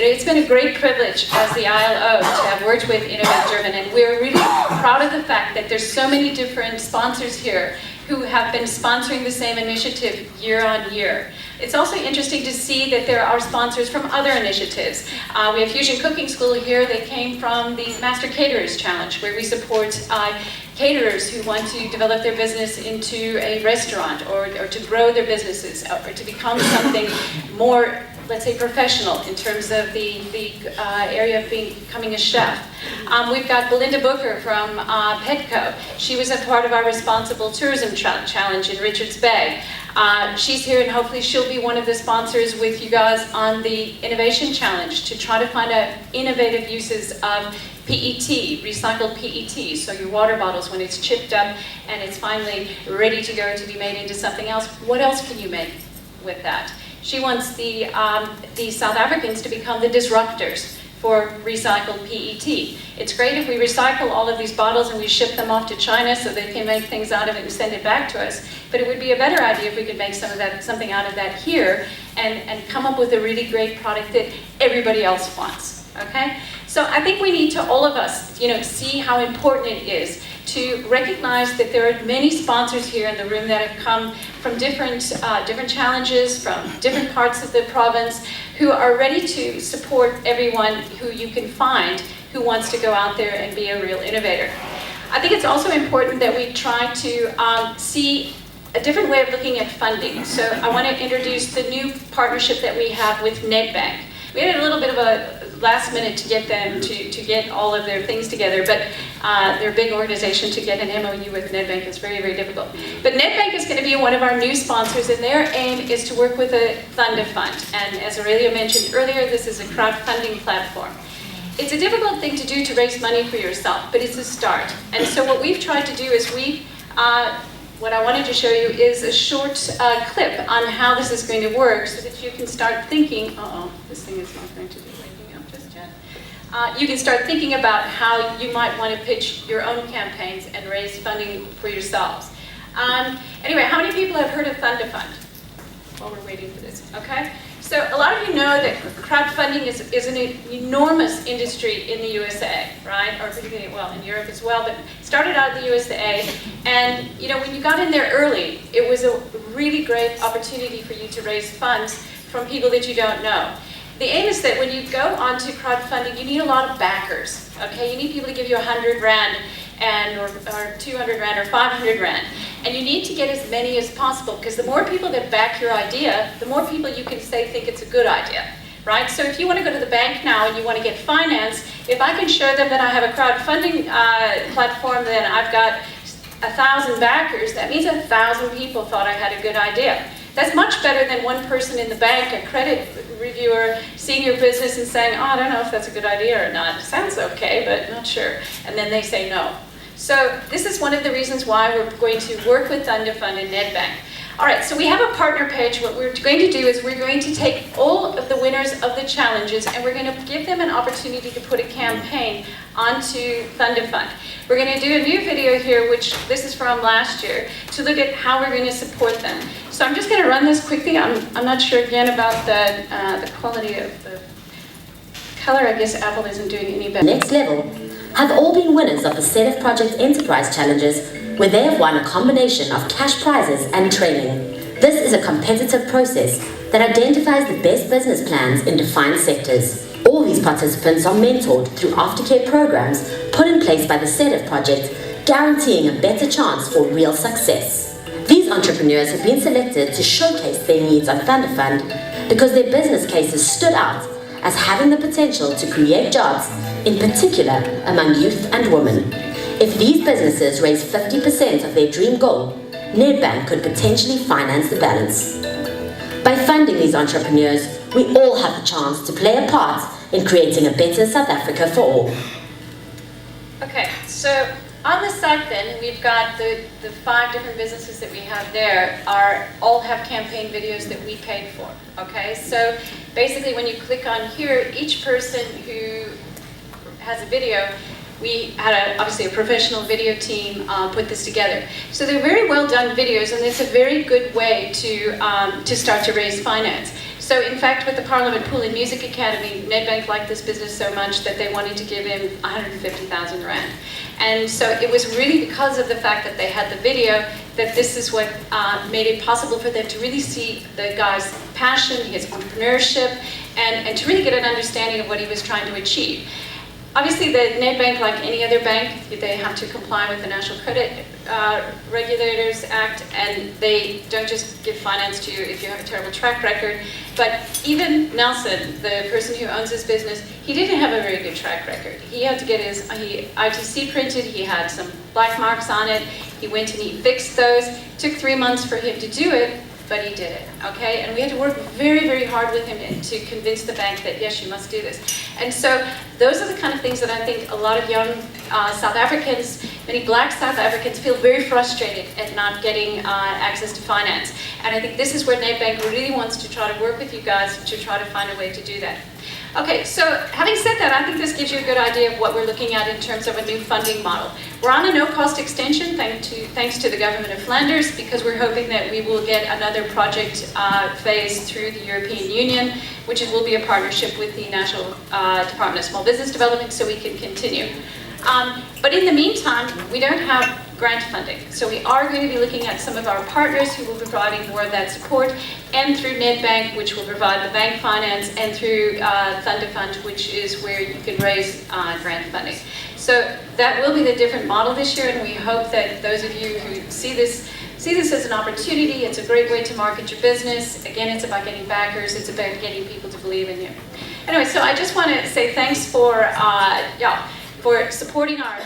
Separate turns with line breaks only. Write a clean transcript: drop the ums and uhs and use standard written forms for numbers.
it's been a great privilege as the ILO to have worked with Innovate Durban, and we're really proud of the fact that there's so many different sponsors here who have been sponsoring the same initiative year on year. It's also interesting to see that there are sponsors from other initiatives. We have Fusion Cooking School here. They came from the Master Caterers Challenge, where we support caterers who want to develop their business into a restaurant, or to grow their businesses, or to become something more, let's say, professional in terms of the area of becoming a chef. We've got Belinda Booker from Petco. She was a part of our Responsible Tourism Challenge in Richards Bay. She's here, and hopefully she'll be one of the sponsors with you guys on the Innovation Challenge to try to find out innovative uses of PET, recycled PET, so your water bottles, when it's chipped up and it's finally ready to go to be made into something else, what else can you make with that? She wants the South Africans to become the disruptors for recycled PET. It's great if we recycle all of these bottles and we ship them off to China so they can make things out of it and send it back to us. But it would be a better idea if we could make something out of that here and come up with a really great product that everybody else wants. Okay? So I think we need to, all of us, see how important it is to recognize that there are many sponsors here in the room that have come from different challenges, from different parts of the province, who are ready to support everyone who you can find who wants to go out there and be a real innovator. I think it's also important that we try to see a different way of looking at funding. So I want to introduce the new partnership that we have with Nedbank. We had a little bit of a last minute to get them to get all of their things together, but they're a big organization. To get an MOU with Nedbank is very, very difficult. But Nedbank is going to be one of our new sponsors, and their aim is to work with a Thunder Fund. And as Aurelia mentioned earlier, this is a crowdfunding platform. It's a difficult thing to do to raise money for yourself, but it's a start. And so what we've tried to do is what I wanted to show you is a short clip on how this is going to work so that you can start thinking, this thing is not going to do anything up just yet. You can start thinking about how you might want to pitch your own campaigns and raise funding for yourselves. Anyway, how many people have heard of Thunder Fund? While we're waiting for this, okay? So a lot of you know that crowdfunding is an enormous industry in the USA, right? Or particularly, well, in Europe as well, but started out in the USA. And when you got in there early, it was a really great opportunity for you to raise funds from people that you don't know. The aim is that when you go onto crowdfunding, you need a lot of backers, okay? You need people to give you 100 Rand or 200 Rand or 500 Rand. And you need to get as many as possible, because the more people that back your idea, the more people you can say think it's a good idea, right? So if you want to go to the bank now and you want to get finance, if I can show them that I have a crowdfunding platform, then I've got 1,000 backers, that means 1,000 people thought I had a good idea. That's much better than one person in the bank, a credit reviewer, seeing your business and saying, I don't know if that's a good idea or not. It sounds okay, but not sure. And then they say no. So this is one of the reasons why we're going to work with Thunder Fund and Nedbank. All right, so we have a partner page. What we're going to do is we're going to take all of the winners of the challenges and we're going to give them an opportunity to put a campaign onto Thunder Fund. We're going to do a new video here, which this is from last year, to look at how we're going to support them. So I'm just going to run this quickly. I'm not sure again about the quality of the color. I guess Apple isn't doing any better.
Next Level have all been winners of the Set of Project Enterprise Challenges, where they have won a combination of cash prizes and training. This is a competitive process that identifies the best business plans in defined sectors. All these participants are mentored through aftercare programs put in place by the Set of Project, guaranteeing a better chance for real success. These entrepreneurs have been selected to showcase their needs on Thunder Fund because their business cases stood out as having the potential to create jobs, in particular among youth and women. If these businesses raise 50% of their dream goal, Nedbank could potentially finance the balance. By funding these entrepreneurs, we all have the chance to play a part in creating a better South Africa for all.
Okay, so on the site then, we've got the 5 different businesses that we have there all have campaign videos that we paid for, okay? So basically when you click on here, each person who has a video, we had obviously a professional video team put this together. So they're very well done videos, and it's a very good way to start to raise finance. So in fact, with the Parliament Pool and Music Academy, Nedbank liked this business so much that they wanted to give him 150,000 rand. And so it was really because of the fact that they had the video that this is what made it possible for them to really see the guy's passion, his entrepreneurship, and to really get an understanding of what he was trying to achieve. Obviously, the Nedbank, like any other bank, they have to comply with the National Credit Regulators Act, and they don't just give finance to you if you have a terrible track record. But even Nelson, the person who owns this business, he didn't have a very good track record. He had to get his ITC printed, he had some black marks on it, he went and he fixed those. It took 3 months for him to do it, but he did it, okay? And we had to work very, very hard with him to convince the bank that, yes, you must do this. And so those are the kind of things that I think a lot of young South Africans, many black South Africans, feel very frustrated at not getting access to finance. And I think this is where Nedbank really wants to try to work with you guys to try to find a way to do that. Okay, so having said that, I think this gives you a good idea of what we're looking at in terms of a new funding model. We're on a no-cost extension thanks to the government of Flanders, because we're hoping that we will get another project phase through the European Union, which will be a partnership with the National Department of Small Business Development, so we can continue. But in the meantime, we don't have grant funding. So we are going to be looking at some of our partners who will be providing more of that support, and through Nedbank, which will provide the bank finance, and through Thunder Fund, which is where you can raise grant funding. So that will be the different model this year, and we hope that those of you who see this as an opportunity. It's a great way to market your business. Again, it's about getting backers. It's about getting people to believe in you. Anyway, so I just want to say thanks for supporting our